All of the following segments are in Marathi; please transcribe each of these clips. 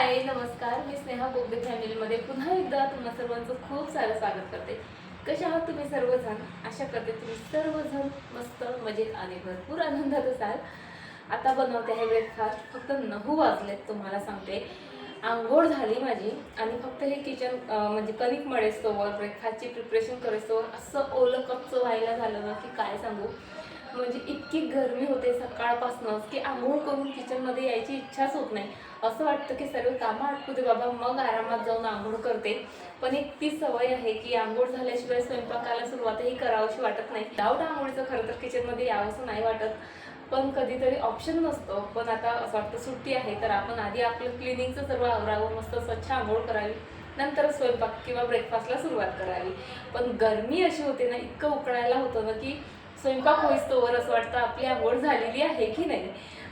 हाय नमस्कार, मी स्नेहा बोगदे फॅमिलीमध्ये पुन्हा एकदा तुम्हा सर्वांचं खूप सारं स्वागत करते। कसे आहात तुम्ही सर्वजण? आशा करते तुम्ही सर्वजण मस्त मजेत आणि भरपूर आनंदात असाल। आता बनवते आहे ब्रेकफास्ट। फक्त 9 वाजलेत तुम्हाला सांगते। आंघोळ झाली माझी आणि फक्त हे किचन म्हणजे कणिक मळेस्तोवर ब्रेकफास्टची प्रिपरेशन करेस्तोवर असं ओलं कच्चं व्हायला झालं ना की काय सांगू। म्हणजे इतकी गरमी होते सकाळपासूनच की आंघोळ करून किचनमध्ये यायची इच्छाच होत नाही। असं वाटतं की सर्व कामं आटपू दे बाबा, मग आरामात जाऊन आंघोळ करते। पण एक ती सवय आहे की आंघोळ झाल्याशिवाय स्वयंपाकाला सुरुवातही करावीशी वाटत नाही। विदाऊट आंघोळीचं खरं तर किचनमध्ये यावंसं नाही वाटत, पण कधीतरी ऑप्शन नसतो। पण आता असं वाटतं सुट्टी आहे तर आपण आधी आपलं क्लिनिंगचं सर्व आवरावं, मस्त स्वच्छ आंघोळ करावी, नंतर स्वयंपाक किंवा ब्रेकफास्टला सुरुवात करावी। पण गरमी अशी होते ना, इतकं उकळायला होतं ना की स्वयंपाक होईस्तोवर असं वाटतं आपली आंघोळ झालेली आहे की नाही।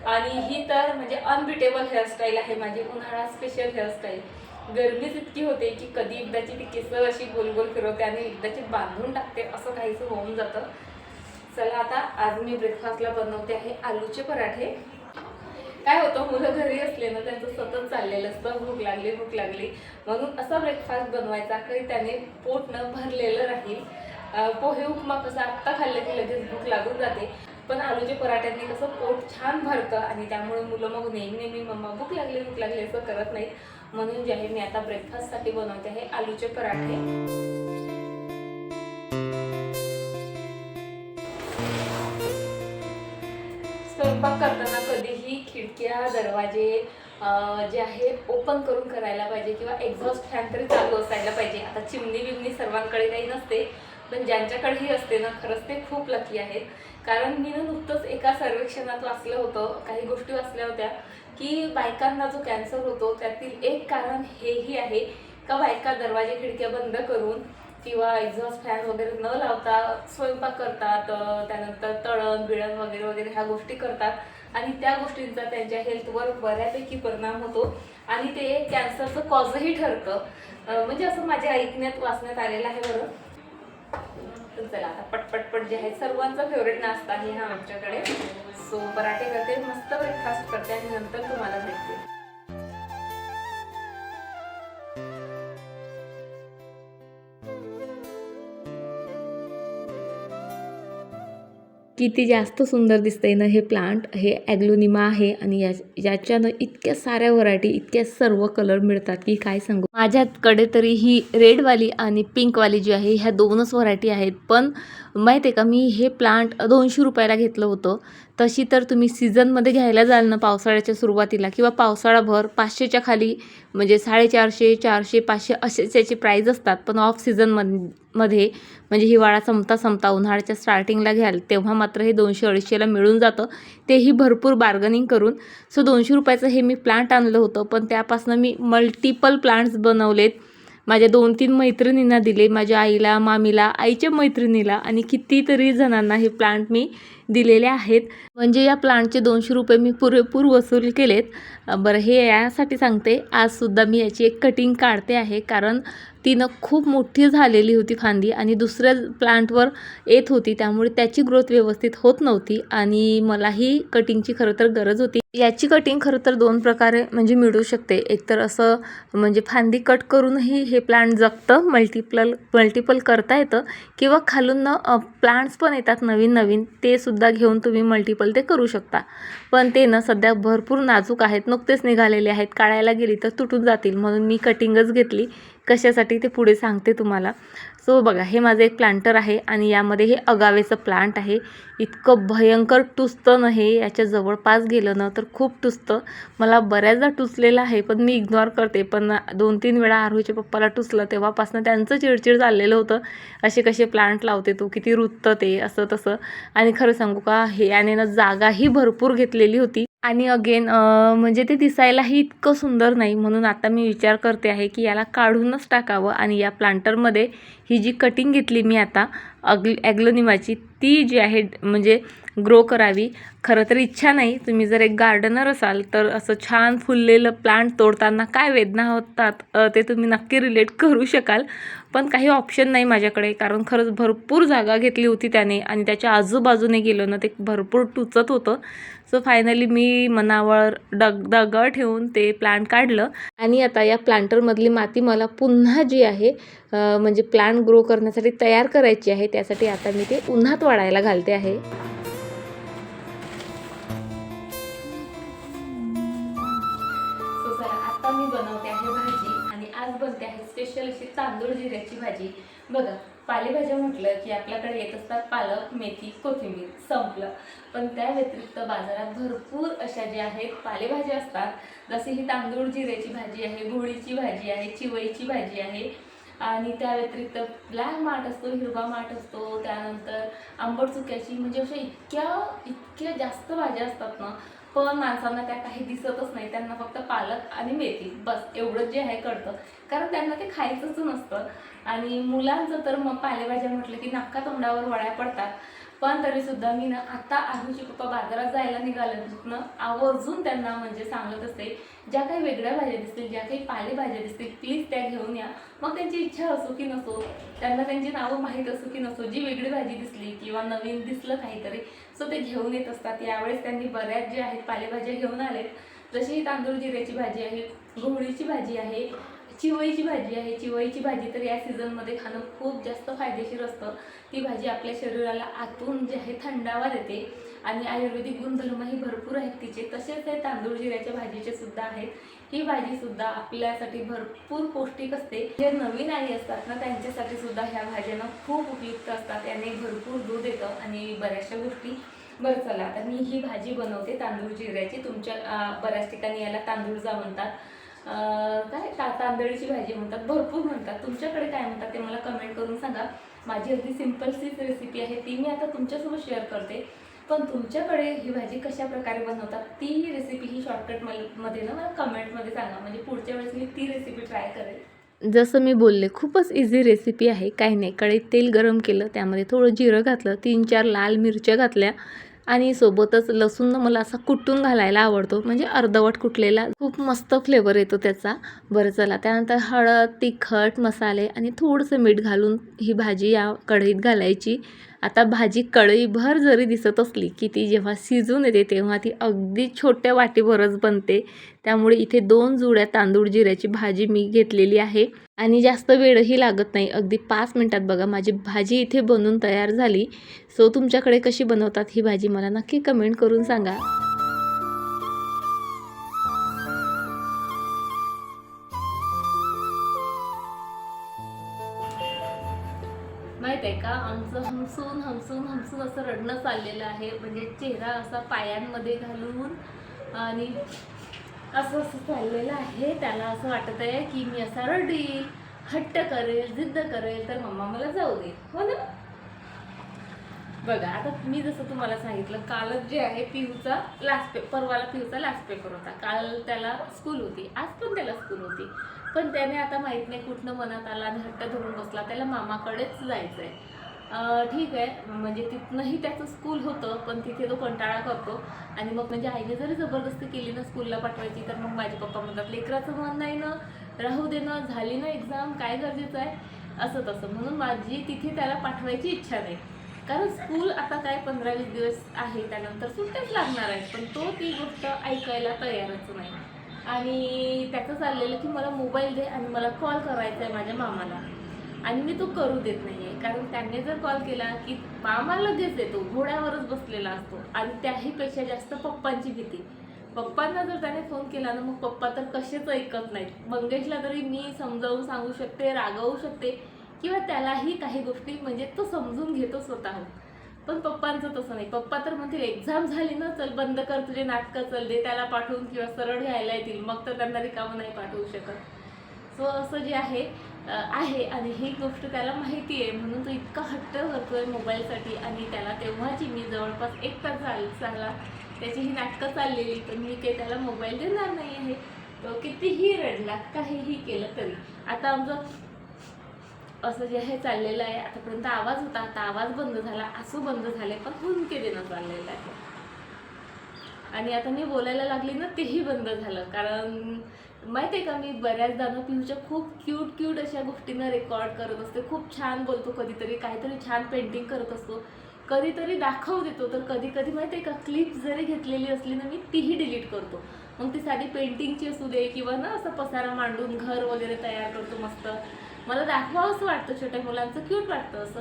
आणि ही तर म्हणजे अनबिटेबल हेअरस्टाईल आहे माझी, उन्हाळा स्पेशल हेअरस्टाईल। गरमीच इतकी होते की कधी एकदाची ती केस अशी गोल गोल फिरवते आणि एकदाची बांधून टाकते, असं काहीसं होऊन जातं। चला आता आज मी ब्रेकफास्टला बनवते आहे आलूचे पराठे। काय होतं, मुलं घरी असले ना त्यांचं सतत चाललेलं असतं भूक लागली भूक लागली, म्हणून असा ब्रेकफास्ट बनवायचा की त्याने पोट न भरलेलं राहील। पोहे उपमा कसा आत्ता खाल्लं की लगेच भूक लागून जाते, पण आलूचे पराठ्यांनी कसं पोट छान भरतं आणि त्यामुळे मुलं मग नेहमी नेहमी मम्मा भूक लागली असं करत नाहीत। म्हणून जे आहे मी आता ब्रेकफास्टसाठी बनवते आहे आलूचे पराठे। स्वयंपाक करताना कधीही खिडक्या दरवाजे जे आहे ओपन करून करायला पाहिजे किंवा एक्झॉस्ट फॅन तरी चालू असायला पाहिजे। आता चिमणी बिमणी सर्वांकडे काही नसते, पण ज्यांच्याकडेही असते ना खरंच ते खूप लकी आहेत। कारण मी नुकतंच एका सर्वेक्षणात वाचलं होतं, काही गोष्टी वाचल्या होत्या की बायकांना जो कॅन्सर होतो त्यातील एक कारण हेही आहे का बायका दरवाजे खिडक्या बंद करून किंवा एक्झॉस्ट फॅन वगैरे न लावता स्वयंपाक करतात, त्यानंतर तळण बिळण वगैरे वगैरे ह्या गोष्टी करतात आणि त्या गोष्टींचा त्यांच्या हेल्थवर बऱ्यापैकी परिणाम होतो आणि ते कॅन्सरचं कॉजही ठरतं। म्हणजे असं माझ्या ऐकण्यात वाचण्यात आलेलं आहे बरं। तर चला आता पटपटपट जे आहे सर्वांचा फेवरेट नाश्ता आहे हा आमच्याकडे। सो पराठे करते, मस्त ब्रेकफास्ट करते आणि नंतर तुम्हाला भेटते। किती जास्त सुंदर दिसतंय ना हे प्लांट। हे ॲग्लोनिमा आहे आणि याच्यानं इतक्या साऱ्या व्हरायटी, इतक्या सर्व कलर मिळतात की काय सांगू। माझ्याकडे तरी ही रेडवाली आणि पिंकवाली जी आहे ह्या दोनच व्हरायटी आहेत। पण माहिती आहे का, मी हे प्लांट 200 रुपयाला घेतलं होतं। तशी तर तुम्ही सीझनमध्ये घ्यायला जाल ना पावसाळ्याच्या सुरुवातीला किंवा पावसाळाभर 500च्या खाली म्हणजे 450, 400, 500 असेच याची प्राईज असतात। पण ऑफ सीझनमध्ये म्हणजे हिवाळा संपता उन्हाळ्याच्या स्टार्टिंगला घ्याल तेव्हा मात्र हे 200-250ला मिळून जातं, तेही भरपूर बार्गनिंग करून। सो 200 रुपयाचं हे मी प्लांट आणलं होतं, पण त्यापासून मी मल्टिपल प्लांट्स बनवलेत। माझ्या 2-3 मैत्रिणींना दिले, माझ्या आईला, मामीला, आईच्या मैत्रिणीला आणि कितीतरी जणांना हे प्लांट मी दिलेले आहेत। म्हणजे या प्लांटचे 200 रुपये मी पुरेपूर वसूल केलेत। बरं, हे यासाठी सांगते, आजसुद्धा मी याची एक कटिंग काढते आहे कारण तिनं खूप मोठी झालेली होती फांदी आणि दुसऱ्या प्लांटवर येत होती, त्यामुळे त्याची ग्रोथ व्यवस्थित होत नव्हती आणि मलाही कटिंगची खरं तर गरज होती। याची कटिंग खरं तर 2 प्रकारे म्हणजे मिळू शकते। एकतर असं म्हणजे फांदी कट करूनही हे प्लांट जगतं, मल्टिपल करता येतं, किंवा खालून प्लांट्स पण येतात नवीन ते सुद्धा घेऊन तुम्ही मल्टिपल ते करू शकता। पण ते ना सध्या भरपूर नाजूक आहेत, नुकतेच निघालेले आहेत, काढायला गेली तर तुटून जातील, म्हणून मी कटिंगच घेतली। कशासाठी ते पुढे सांगते तुम्हाला। सो बघा, हे माझं एक प्लांटर आहे आणि यामध्ये हे अगावेचं प्लांट आहे। इतकं भयंकर टुसतं ना हे, याच्या जवळपास गेलं ना तर खूप टुसतं। मला बऱ्याचदा टुसलेलं आहे पण मी इग्नोर करते, पण 2-3 वेळा आरोहीच्या पप्पाला टुसलं तेव्हापासून त्यांचं चिडचिड चाललेलं होतं, असे कसे प्लांट लावते तू, किती रुततं ते, असं तसं। आणि खरं सांगू का, हे याने ना जागाही भरपूर घेतलेली होती आणि अगेन म्हणजे ते दिसायलाही इतकं सुंदर नाही, म्हणून आता मी विचार करते आहे की याला काढूनच टाकावं आणि या प्लांटरमध्ये ही जी कटिंग घेतली मी आता ॲग्लोनिमाची ती जी आहे म्हणजे ग्रो करावी. खरं तर इच्छा नाही, तुम्ही जर एक गार्डनर असाल तर असं छान फुललेलं प्लांट तोडताना काय वेदना होतात ते तुम्ही नक्की रिलेट करू शकाल. पण काही ऑप्शन नाही माझ्याकडे, कारण खरंच भरपूर जागा घेतली होती त्याने आणि त्याच्या आजूबाजूने गेलं ना ते भरपूर टुचत होतं. सो फायनली मी मनावर दगड ठेवून ते प्लांट काढलं आणि आता या प्लांटरमधली माती मला पुन्हा जी आहे म्हणजे प्लांट ग्रो करण्यासाठी तयार करायची आहे. त्यासाठी आता मी ते उन्हात वाळायला घालते आहे. आता मी बनवते आहे भाजी आणि आज बनते आहे स्पेशल अशी तांदूळ जिऱ्याची भाजी. बघा, पालेभाज्या म्हटलं की आपल्याकडे येत असतात पालक, मेथी, कोथिंबीर, संपलं. पण त्या व्यतिरिक्त बाजारात भरपूर अशा ज्या आहेत पालेभाज्या असतात. जशी ही तांदूळ जिऱ्याची भाजी आहे, भोळीची भाजी आहे, चिवईची भाजी आहे आणि त्या व्यतिरिक्त ब्लॅक माठ असतो, हिरवा माठ असतो, त्यानंतर आंबट चुक्याची, म्हणजे अशा इतक्या जास्त भाज्या असतात ना. पण माणसांना त्या काही दिसतच नाही. त्यांना फक्त पालक आणि मेथी बस एवढंच जे आहे कळतं, कारण त्यांना ते खायचंच नसतं. आणि मुलांचं तर मग पालेभाज्या म्हटलं की नाका तोंडावर वळ्या पडतात. पण तरीसुद्धा मी ना आता आजूचे पप्पा बाजारात जायला निघाले ना, आवर्जून त्यांना म्हणजे सांगत असते, ज्या काही वेगळ्या भाज्या दिसतील, ज्या काही पालेभाज्या दिसतील, प्लीज त्या घेऊन या. मग त्यांची इच्छा असो की नसो, त्यांना त्यांची नावं माहीत असो की नसो, जी वेगळी भाजी दिसली किंवा नवीन दिसलं काहीतरी सो ते घेऊन येत असतात. यावेळेस त्यांनी बऱ्याच ज्या आहेत पालेभाज्या घेऊन आलेत. जशी ही तांदूळ जिऱ्याची भाजी आहे, गहूची भाजी आहे, चिवईची भाजी आहे. चिवईची भाजी तर या सीझनमध्ये खाणं खूप जास्त फायदेशीर असतं. ती भाजी आपल्या शरीराला आतून जे आहे थंडावा देते आणि आयुर्वेदिक गुणधर्मही भरपूर आहेत तिचे. तसेच हे तांदूळ जिऱ्याच्या भाजीचे सुद्धा आहेत. ही भाजी सुद्धा आपल्यासाठी भरपूर पौष्टिक असते. जे नवीन आई असतात ना त्यांच्यासाठी सुद्धा ह्या भाज्यांना खूप उपयुक्त असतात. याने भरपूर दूध येतं आणि बऱ्याचशा गोष्टी. बरं चला, आता मी ही भाजी बनवते तांदूळ जिऱ्याची. तुमच्या बऱ्याच ठिकाणी याला तांदूळजा म्हणतात, काय तांदळीची भाजी म्हणतात, भरपूर म्हणतात. तुमच्याकडे काय म्हणतात ते मला कमेंट करून सांगा. माझी अगदी सिम्पलशीच रेसिपी आहे, ती मी आता तुमच्यासोबत शेअर करते. पण तुमच्याकडे ही भाजी कशा प्रकारे बनवतात ती रेसिपी ही शॉर्टकटमध्ये ना मला कमेंटमध्ये सांगा, म्हणजे पुढच्या वेळेस मी ती रेसिपी ट्राय करेल. जसं मी बोलले, खूपच इझी रेसिपी आहे. काही नाही, कढईत तेल गरम केलं, त्यामध्ये थोडं जिरं घातलं, 3-4 लाल मिरच्या घातल्या आणि सोबतच लसूण मला असा कुटून घालायला आवडतो, म्हणजे अर्धवट कुटलेला, खूप मस्त फ्लेवर येतो त्याचा. बरं चला, त्यानंतर हळद, तिखट, मसाले आणि थोडंसं मीठ घालून ही भाजी या कढईत घालायची. आता भाजी कढईभर जरी दिसत असली की ती जेव्हा शिजून येते तेव्हा ती अगदी छोट्या वाटीभरच बनते. त्यामुळे इथे 2 जुड्या तांदूळ जिऱ्याची भाजी मी घेतलेली आहे आणि जास्त वेळही लागत नाही. अगदी 5 मिनिटात बघा माझी भाजी इथे बनून तयार झाली. सो तुमच्याकडे कशी बनवतात ही भाजी मला नक्की कमेंट करून सांगा. माहीत आहे का, आमचं हमसून हमसून हमसून असं रडणं चाललेलं आहे. म्हणजे चेहरा असा पायांमध्ये घालून आणि असं असं चाललेलं आहे. त्याला असं वाटत आहे की मी असा रडील, हट्ट करेल, जिद्द करेल तर मम्मा मला जाऊ दे, हो ना. बघा, आता मी जसं तुम्हाला सांगितलं, कालच जे आहे पिहूचा परवाला पिहूचा लास्ट पेपर होता. काल त्याला स्कूल होती, आज पण त्याला स्कूल होती. पण त्याने आता माहीत नाही कुठनं मनात आला आणि हट्ट धरून बसला, त्याला मामाकडेच जायचं आहे. ठीक आहे, म्हणजे तिथनंही त्याचं स्कूल होतं पण तिथे तो कंटाळा करतो. आणि मग म्हणजे आईने जरी जबरदस्ती केली ना स्कूलला पाठवायची तर मग माझे पप्पा म्हणतात, लेकराचं मन नाही ना, राहू दे ना, झाली ना एक्झाम, काय गरजेचं आहे, असं तसं. म्हणून माझी तिथे त्याला पाठवायची इच्छा नाही, कारण स्कूल आता काय 15-20 दिवस आहे, त्यानंतर सुट्ट्याच लागणार आहेत. पण तो ती गोष्ट ऐकायला तयारच नाही. आणि त्याचं चाललेलं की मला मोबाईल दे आणि मला कॉल करायचा आहे माझ्या मामाला, आणि मी तो करू देत नाही आहे. कारण त्याने जर कॉल केला की मामा लगेच येतो, घोड्यावरच बसलेला असतो. आणि त्याहीपेक्षा जास्त पप्पांची भीती. पप्पांना जर त्याने फोन केला ना, मग पप्पा तर कसेच ऐकत नाहीत. मंगेशला तरी मी समजावून सांगू शकते, रागवू शकते किंवा त्यालाही काही गोष्टी म्हणजे तो समजून घेतो स्वतःहून. पण पप्पांचं तसं नाही. पप्पा तर म्हणतील एक्झाम झाली ना, चल बंद कर तुझे नाटकं, चल दे त्याला पाठवून किंवा सरळ घ्यायला येतील, मग तर त्यांना रिकामं नाही पाठवू शकत. सो असं जे आहे आणि ही गोष्ट त्याला माहिती आहे, म्हणून तो इतका हट्ट करतोय मोबाईलसाठी. आणि त्याला तेव्हाची मी जवळपास 1 तास झाला त्याची ही नाटकं चाललेली, पण मी काही त्याला मोबाईल देणार नाही आहे. तो कितीही रडला, काहीही केलं तरी. आता आमचं असं जे आहे चाललेलं आहे. आतापर्यंत आवाज होता, आता आवाज बंद झाला, आसू बंद झाले, पण हुंदके देणं चाललेलं आहे. आणि आता मी बोलायला लागली ना तेही बंद झालं. कारण माहिती आहे का, मी बऱ्याचदा ना पिऊच्या खूप क्यूट अशा गोष्टींना रेकॉर्ड करत असते. खूप छान बोलतो, कधीतरी काहीतरी छान पेंटिंग करत असतो, कधीतरी दाखवू देतो, तर कधी कधी माहिती आहे का क्लिप जरी घेतलेली असली ना मी तीही डिलीट करतो. मग ती साधी पेंटिंगची असू दे किंवा ना असं पसारा मांडून घर वगैरे तयार करतो मस्त. मला दाखवावं असं वाटतं, छोट्या मुलांचं क्यूट वाटतं असं.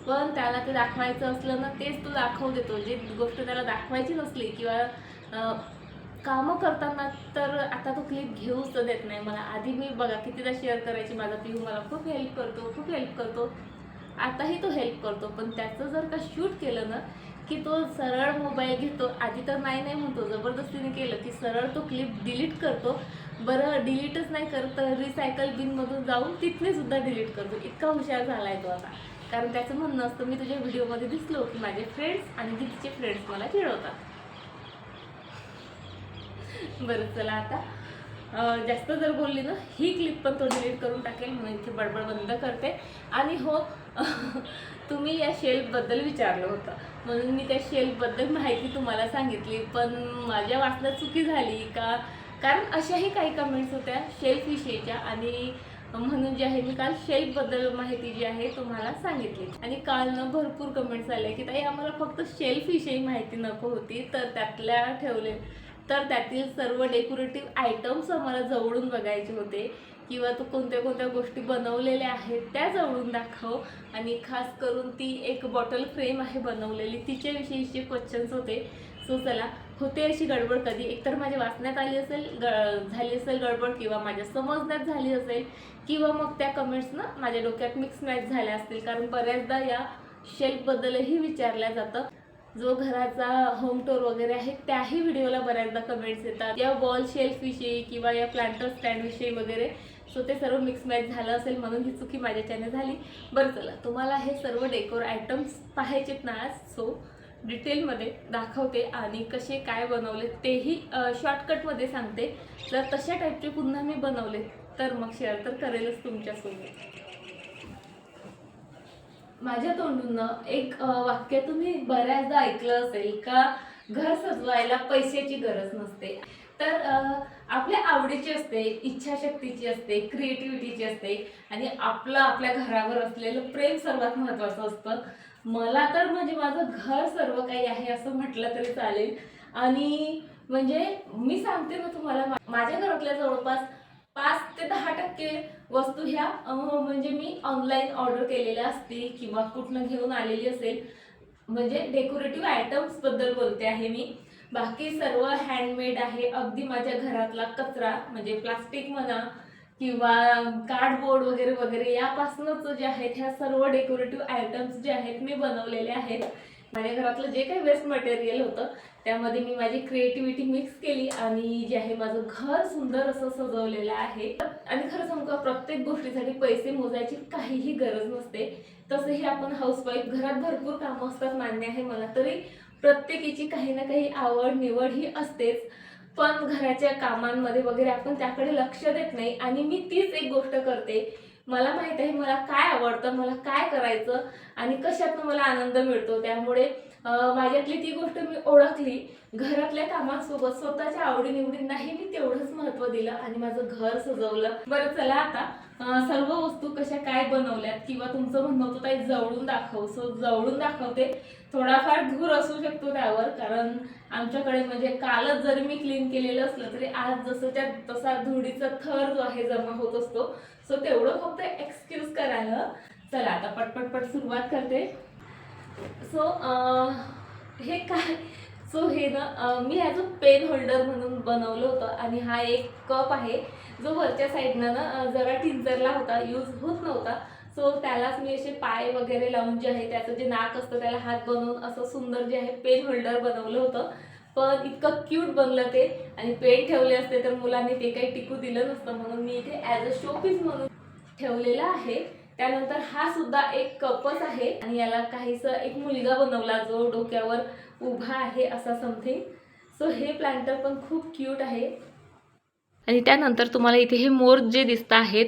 पण त्याला ते दाखवायचं असलं ना तेच तो दाखवू देतो. जी गोष्ट त्याला दाखवायची नसली किंवा कामं करताना तर आता तो क्लिप घेऊच देत नाही मला. आधी मी बघा कितीदा शेअर करायची, माझा पिहू मला खूप हेल्प करतो, आताही तो हेल्प करतो. पण त्याचं जर का शूट केलं ना की तो सरळ मोबाईल घेतो. आधी तर नाही म्हणतो, जबरदस्तीने केलं की सरळ तो क्लिप डिलीट करतो. बरं डिलीटच नाही करत तर रिसायकल बिनमधून जाऊन तिथले सुद्धा डिलीट करतो. इतका हुशार झाला आहे तो आता. कारण त्याचं म्हणणं असतं, मी तुझ्या व्हिडिओमध्ये दिसलो की माझे फ्रेंड्स आणि दीदीचे फ्रेंड्स मला चिडवतात. बरं चला आता जास्त जर बोलली ना ही क्लिप पण तो डिलीट करून टाकेल, म्हणून इथे बडबड बंद करते. आणि हो तुम्ही या शेल्फबद्दल विचारलं होतं, म्हणून मी त्या शेल्फबद्दल माहिती तुम्हाला सांगितली. पण माझ्या वाचण्यात चुकी झाली का, कारण अशाही काही कमेंट्स होत्या शेल्फविषयीच्या, आणि म्हणून जे आहे मी काल शेल्फबद्दल माहिती जी आहे तुम्हाला सांगितली. आणि काल ना भरपूर कमेंट्स आले की ताई आम्हाला फक्त शेल्फविषयी माहिती नको होती, तर त्यातील सर्व डेकोरेटिव्ह आयटम्स आम्हाला जवळून बघायचे होते, किंवा तू कोणत्या कोणत्या गोष्टी बनवलेल्या आहेत त्या जवळून दाखव. आणि खास करून ती एक बॉटल फ्रेम आहे बनवलेली, तिच्याविषयीचे क्वेश्चन्स होते. सो चला, होते अशी गडबड कधी एकतर माझ्या वाचण्यात झाली असेल गडबड, किंवा माझ्या समजण्यात झाली असेल, किंवा मग त्या कमेंट्स ना माझ्या डोक्यात मिक्स मॅच झाल्या असतील. कारण बऱ्याचदा या शेल्फबद्दलही विचारल्या जातं. जो घराचा होम टूर वगैरे आहे त्याही व्हिडिओला बऱ्याचदा कमेंट्स येतात, या वॉल शेल्फविषयी किंवा या प्लांटर स्टँडविषयी वगैरे. सो ते सर्व मिक्स मॅच झालं असेल, म्हणून ही चुकी माझ्याच्याने झाली. बरं चला, तुम्हाला हे सर्व डेकोर आयटम्स पाहायचेत ना आज, सो डिटेलमध्ये दाखवते आणि कसे काय बनवले तेही शॉर्टकटमध्ये सांगते. जर तशा टाईपचे पुन्हा मी बनवले तर मग शेअर तर करेलच तुमच्यासोबत. माझ्या तोंडून एक वाक्य तुम्ही बऱ्याचदा ऐकलं असेल का, घर सजवायला पैशाची गरज नसते. तर आपल्या आवडीची असते, इच्छाशक्तीची असते, क्रिएटिव्हिटीची असते, आणि आपल्या घरावर असलेलं प्रेम सर्वात महत्त्वाचं असतं. मला तर म्हणजे माझं घर सर्व काही आहे असं म्हटलं तरी चालेल. आणि म्हणजे मी सांगते ना तुम्हाला, माझ्या घरातल्या जवळपास 5 ते 10% वस्तू ह्या म्हणजे मी ऑनलाईन ऑर्डर केलेल्या असतील किंवा कुठनं घेऊन आलेली असेल. म्हणजे डेकोरेटिव्ह आयटम्स बद्दल बोलते आहे मी. बाकी सर्व हँडमेड आहे. अगदी माझ्या घरातला कचरा म्हणजे प्लास्टिक म्हणा किंवा कार्डबोर्ड वगैरे वगैरे यापासूनच जे आहेत ह्या सर्व डेकोरेटिव्ह आयटम्स जे आहेत मी बनवलेले आहेत. माझ्या घरातलं जे काही वेस्ट मटेरियल होतं त्यामध्ये मी माझी क्रिएटिव्हिटी मिक्स केली आणि जे आहे माझं घर सुंदर असं सजवलेलं आहे. आणि खरं सांगू का, प्रत्येक गोष्टीसाठी पैसे मोजायची काहीही गरज नसते. तसंही आपण हाऊसवाईफ, घरात भरपूर कामं असतात, मान्य आहे मला, तरी प्रत्येकीची काही ना काही आवड निवड ही असतेच. पण घराच्या कामांमध्ये वगैरे आपण त्याकडे लक्ष देत नाही. आणि मी तीच एक गोष्ट करते, मला माहित आहे मला काय आवडतं, मला काय करायचं आणि कशातनं मला आनंद मिळतो. त्यामुळे माझ्यातली ती गोष्ट मी ओळखली. घरातल्या कामांसोबत स्वतःच्या आवडीनिवडींनाही मी तेवढंच महत्त्व दिलं आणि माझं घर सजवलं. बरं चला, आता सर्व वस्तू कशा काय बनवल्यात, किंवा तुमचं म्हणणं होतं ताई जवळून दाखव, सो जवळून दाखवते. थोडाफार धूर असू शकतो त्यावर, कारण आमच्याकडे म्हणजे कालच जरी मी क्लीन केलेलं असलं तरी आज जसंच्या तसा धुळीचा थर जो आहे जमा होत असतो. सो तेवढं फक्त एक्सक्यूज करायला. चला आता पटपट सुरुवात करते. सो हे काय, सो हे ना मी ह्याचं पेन होल्डर म्हणून बनवलं होतं. आणि हा एक कप आहे जो वरच्या साईडनं ना जरा टिंचरला होता, यूज होत नव्हता. सो त्यालाच मी असे पाय वगैरे लावून जे आहे त्याचं जे नाक असतं त्याला हात बनवून असं सुंदर जे आहे पेन होल्डर बनवलं होतं. पण इतकं क्यूट बनलं ते. आणि पेन ठेवले असते तर मुलांनी ते काही टिकू दिलं नसतं, म्हणून मी इथे ॲज अ शोपीस म्हणून ठेवलेला आहे. त्यानंतर हा सुद्धा एक कपच आहे आणि याला काहीसं एक मुलगा बनवला जो डोक्यावर उभा आहे असा समथिंग. सो हे प्लांटर पण खूप क्यूट आहे. आणि त्यानंतर तुम्हाला इथे हे मोर जे दिसत आहेत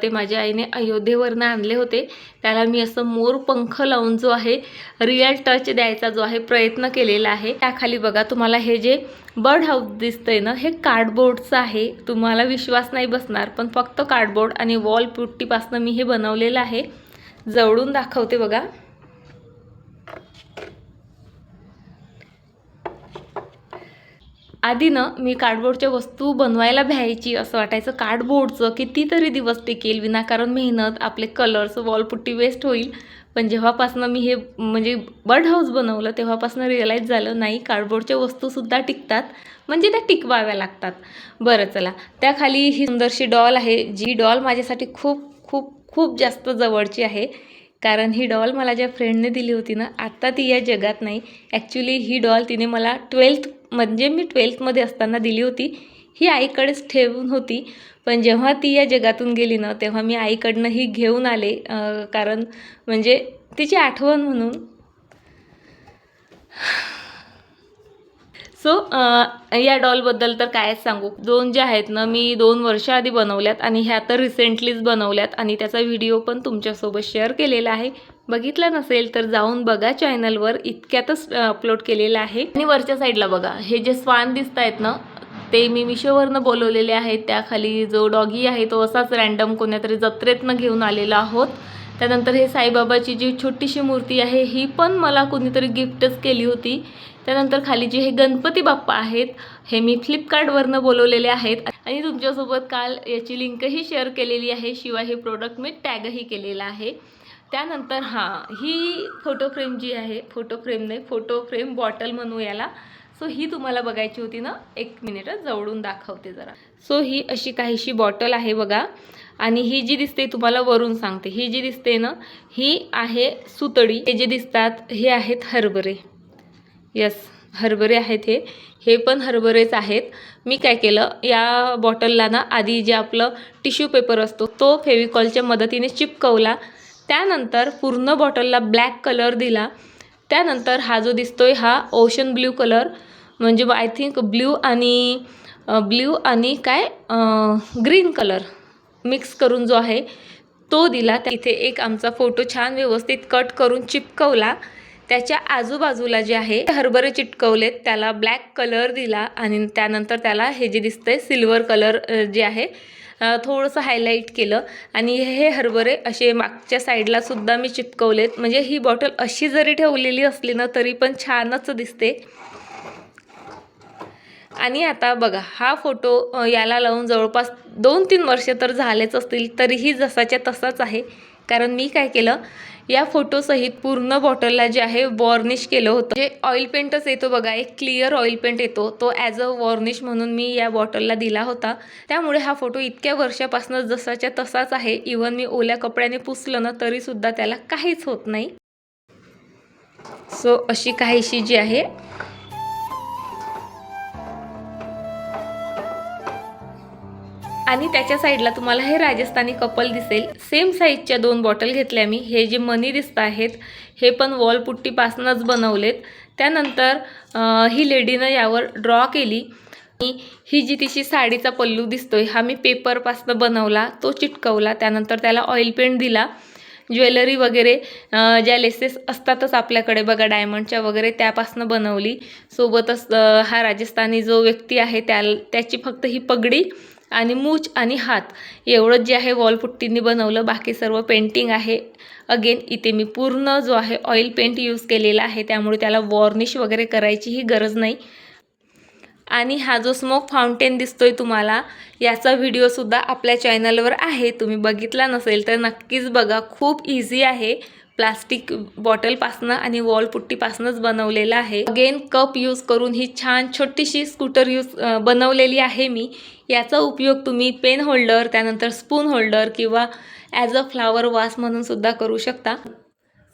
ते माझ्या आईने अयोध्येवरनं आणले होते. त्याला मी असं मोर पंख लावून जो आहे रिअल टच द्यायचा जो आहे प्रयत्न केलेला आहे. त्याखाली बघा तुम्हाला हे जे बर्ड हाऊस दिसतंय ना, हे कार्डबोर्डचं आहे. तुम्हाला विश्वास नाही बसणार, पण फक्त कार्डबोर्ड आणि वॉल पुट्टीपासून मी हे बनवलेलं आहे. जवळून दाखवते बघा. आधी ना मी कार्डबोर्डच्या वस्तू बनवायला भ्यायची, असं वाटायचं कार्डबोर्डचं कितीतरी दिवस टिकेल, विनाकारण मेहनत, आपले कलर्स वॉलपुट्टी वेस्ट होईल. पण जेव्हापासनं मी हे म्हणजे बर्ड हाऊस बनवलं तेव्हापासून रिअलाईज झालं नाही, कार्डबोर्डच्या वस्तूसुद्धा टिकतात, म्हणजे त्या टिकवाव्या लागतात. बरं चला, त्याखाली ही सुंदरशी डॉल आहे, जी डॉल माझ्यासाठी खूप खूप खूप जास्त जवळची आहे. कारण ही डॉल मला ज्या फ्रेंडने दिली होती ना, आत्ता ती या जगात नाही. ॲक्च्युली ही डॉल तिने मला 12th म्हणजे मी 12thमध्ये असताना दिली होती. ही आईकडेच ठेवून होती, पण जेव्हा ती या जगातून गेली ना, तेव्हा मी आईकडनं ही घेऊन आले. कारण म्हणजे तिची आठवण म्हणून. सो या डॉलबद्दल तर कायच सांगू. दोन ज्या आहेत ना, मी 2 वर्ष आधी बनवल्यात आणि ह्या तर रिसेंटलीच बनवल्यात आणि त्याचा व्हिडिओ पण तुमच्यासोबत शेअर केलेला आहे. बघितला नसेल तर जाऊन बघा, चॅनलवर इतक्यातच अपलोड केलेला आहे. आणि वरच्या साईडला बघा, हे जे स्वान दिसत आहेत ना, ते मी मिशोवरनं बोलवलेले आहेत. त्याखाली जो डॉगी आहे तो असाच रँडम कोण्यातरी जत्रेतनं घेऊन आलेला आहोत. त्यानंतर हे साईबाबाची जी छोटीशी मूर्ती आहे, ही पण मला कोणीतरी गिफ्टच केली होती. त्यानंतर खाली जे हे गणपती बाप्पा आहेत, हे मी फ्लिपकार्टवरनं बोलवलेले आहेत आणि तुमच्यासोबत काल याची लिंकही शेअर केलेली आहे. शिवाय हे प्रोडक्ट मी टॅगही केलेला आहे. त्यानंतर ही फोटो फ्रेम जी आहे, फोटो फ्रेम बॉटल म्हणू याला. सो ही तुम्हाला बघायची होती ना, 1 मिनिट जवळून दाखवते जरा. सो ही अशी काहीशी बॉटल आहे बघा. आणि ही जी दिसते तुम्हाला वरून सांगते, ही जी दिसते ना, ही आहे सुतळी. हे जे दिसतात हे आहेत हरभरे. यस, हरभरे आहेत हे पण हरभरेच आहेत. मी काय केलं, या बॉटलला ना आधी जे आपलं टिश्यू पेपर असतो तो फेविकॉलच्या मदतीने चिपकवला. त्यानंतर पूर्ण बॉटलला ब्लॅक कलर दिला. त्यानंतर हा जो दिसतोय हा ओशन ब्ल्यू कलर, म्हणजे आय थिंक ब्ल्यू आणि काय ग्रीन कलर मिक्स करून जो आहे तो दिला. इथे एक आमचा फोटो छान व्यवस्थित कट करून चिपकवला. त्याच्या आजूबाजूला जे आहे हरभरे चिटकवलेत, त्याला ब्लॅक कलर दिला आणि त्यानंतर त्याला हे जे दिसतंय सिल्वर कलर जे आहे थोडंसं हायलाईट केलं आणि हे हरभरे असे मागच्या साईडला सुद्धा मी चिपकवलेत. म्हणजे ही बॉटल अशी जरी ठेवलेली असली ना तरी पण छानच दिसते. आणि आता बघा, हा फोटो याला लावून जवळपास 2-3 वर्ष तर झालेच असतील, तरीही जसाच्या तसाच आहे. कारण मी काय केलं, या फोटोसहित पूर्ण बॉटलला जे आहे वॉर्निश केलं होतं. जे ऑइल पेंटच येतो बघा, एक क्लिअर ऑइल पेंट येतो, तो ॲज अ वॉर्निश म्हणून मी या बॉटलला दिला होता. त्यामुळे हा फोटो इतक्या वर्षापासून जसाच्या तसाच आहे. इवन मी ओल्या कपड्याने पुसलं ना तरीसुद्धा त्याला काहीच होत नाही. सो अशी काहीशी जी आहे. आणि त्याच्या साईडला तुम्हाला हे राजस्थानी कपल दिसेल. सेम साईजच्या 2 बॉटल घेतल्या मी. हे जे मनी दिसत आहेत हे पण वॉलपुट्टीपासूनच बनवलेत. त्यानंतर ही लेडीनं यावर ड्रॉ केली. ही जी तिची साडीचा पल्लू दिसतोय हा मी पेपरपासून बनवला, तो चिटकवला. त्यानंतर त्याला ऑइल पेंट दिला. ज्वेलरी वगैरे ज्या लेसेस असतातच आपल्याकडे बघा डायमंडच्या वगैरे, त्यापासून बनवली. सोबतच हा राजस्थानी जो व्यक्ती आहे त्याची फक्त ही पगडी आणि मूछ आणि हात एवढंच जे आहे वॉलपुट्टींनी बनवलं. बाकी सर्व पेंटिंग आहे. अगेन इथे मी पूर्ण जो आहे ऑइल पेंट यूज केलेला आहे, त्यामुळे त्याला वॉर्निश वगैरे करायचीही गरज नाही. आणि हा जो स्मोक फाउंटेन दिसतोय तुम्हाला, याचा व्हिडिओसुद्धा आपल्या चॅनलवर आहे. तुम्ही बघितला नसेल तर नक्कीच बघा. खूप इझी आहे. प्लास्टिक बॉटलपासनं आणि वॉलपुट्टीपासूनच बनवलेला आहे. अगेन कप यूज करून ही छान छोटीशी स्कूटर बनवलेली आहे मी. याचा उपयोग तुम्ही पेन होल्डर, त्यानंतर स्पून होल्डर किंवा ॲज अ फ्लावर वास म्हणून सुद्धा करू शकता.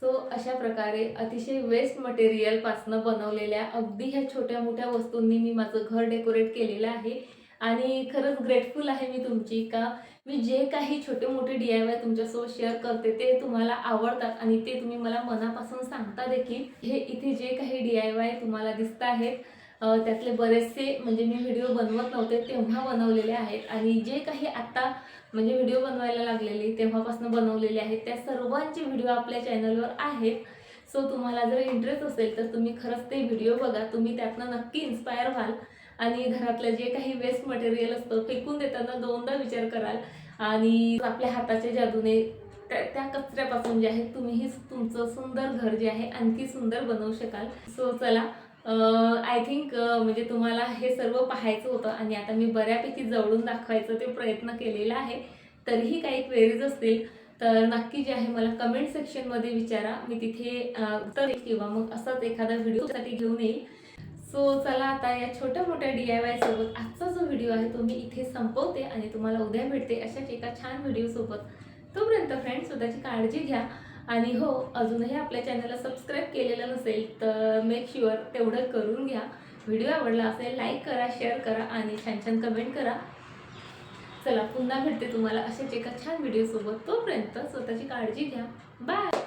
सो अशा प्रकारे अतिशय वेस्ट मटेरियलपासनं बनवलेल्या अगदी ह्या छोट्या मोठ्या वस्तूंनी मी माझं घर डेकोरेट केलेलं आहे. आणि खरंच ग्रेटफुल आहे मी तुमची, का मी जे काही छोटे मोठे DIY तुमच्यासोबत शेअर करते ते तुम्हाला आवडतात आणि ते तुम्ही मला मनापासून सांगता देखील. हे इथे जे काही DIY तुम्हाला दिसत आहेत त्यातले बरेचसे म्हणजे मी व्हिडिओ बनवत नव्हते तेव्हा बनवलेले आहेत आणि जे काही आत्ता म्हणजे व्हिडिओ बनवायला लागलेले तेव्हापासून बनवलेले आहेत त्या सर्वांचे व्हिडिओ आपल्या चॅनलवर आहेत. सो तुम्हाला जर इंटरेस्ट असेल तर तुम्ही खरंच ते व्हिडिओ बघा. तुम्ही त्यातनं नक्की इन्स्पायर व्हाल आणि घरातलं जे काही वेस्ट मटेरियल असतं फेकून देताना दोनदा विचार कराल आणि आपल्या हाताच्या जादूने त्या कचऱ्यापासून जे आहे तुम्हीही तुमचं सुंदर घर जे आहे आणखी सुंदर बनवू शकाल. सो चला, आय थिंक म्हणजे तुम्हाला हे सर्व पाहायचं होतं आणि आता मी बऱ्यापैकी जवळून दाखवायचा ते प्रयत्न केलेला आहे. तरीही काही क्वेरीज असतील तर नक्की जे आहे मला कमेंट सेक्शनमध्ये विचारा. मी तिथे उत्तर किंवा मग असाच एखादा व्हिडिओसाठी घेऊन येईल. सो चला, आता या छोट्या मोठ्या DIY सोबत आजचा जो व्हिडिओ आहे तो मी इथे संपवते आणि तुम्हाला उद्या भेटते अशाच एका छान व्हिडिओ सोबत. तोपर्यंत फ्रेंड्स स्वतःची काळजी घ्या आणि हो, अजूनही आपल्या चॅनलला सबस्क्राईब केलेलं नसेल तर मेक शुअर तेवढं करून घ्या. व्हिडिओ आवडला असेल लाईक करा, शेअर करा आणि छान छान कमेंट करा. चला, पुन्हा भेटते तुम्हाला अशाच एका छान व्हिडिओ सोबत. तोपर्यंत स्वतःची काळजी घ्या. बाय.